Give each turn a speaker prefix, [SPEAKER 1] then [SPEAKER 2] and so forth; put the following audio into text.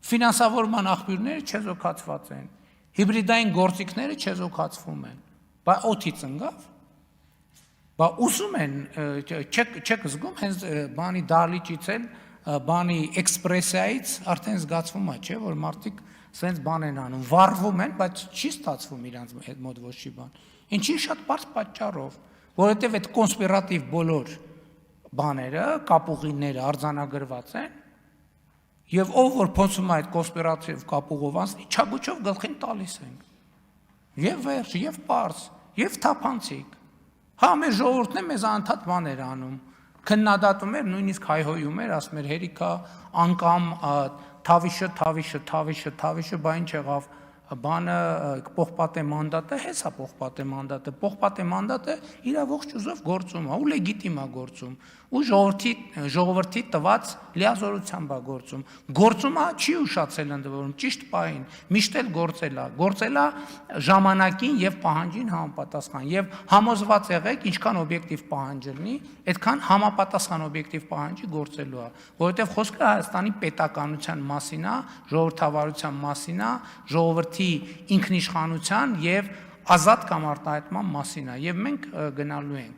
[SPEAKER 1] ֆինանսավորման աղբյուրները չեզոքացված են, հիբրիդային գործիքները չեզոքացվում են, բա օդից ընկավ, բա ուզում են, չեք զգում, հենց բանի դահլիճից էլ, բանի էքսպրեսիայից արդեն զգացվում է, չէ, որ մարդիկ սենց բան են անում, վառվում են, բայց չի ստացվում իրանց մոտ ոչ մի բան։ Ինչի շատ բարձ պատճառով, որովհետև այդ կոնսպիրատիվ բոլոր բաները, կապուղիները արձանագրված են, եւ ով որ փորձում է այդ կոնսպիրատիվ կապուղով անցնի, չագուչով գլխին տալիս ենք։ Եվ վերջ, եւ պարզ, եւ թափանցիկ։ Հա, մեր ժողովուրդն է մեզ անընդհատ բաներ անում, քննադատում էր, նույնիսկ հայհոյում էր, ասում էր հերիքա անկամ թավիշը, բա ինչ եղավ, բանը պողպատե մանդատը, հեսա պողպատե մանդատը իր ողջ ուզով գործում է, ու լեգիտիմ է գործում, ու ժողովրդի տված լիազորությամբ է գործում է, չի ուշացել ընդվորում, ճիշտ պահին, միշտ էլ գործել է ժամանակին եւ պահանջին համապատասխան, եւ համոզված եղեք, ինչքան օբյեկտիվ պահանջ լինի, այդքան համապատասխան օբյեկտիվ պահանջի գործելու է, որովհետեւ խոսքը Հայաստանի պետականության մասին է, ժողովրդավարության մասին է, ժողովրդի ինքնիշխանության եւ ազատ կամ արտահայտման մասին է, եւ մենք գնալու ենք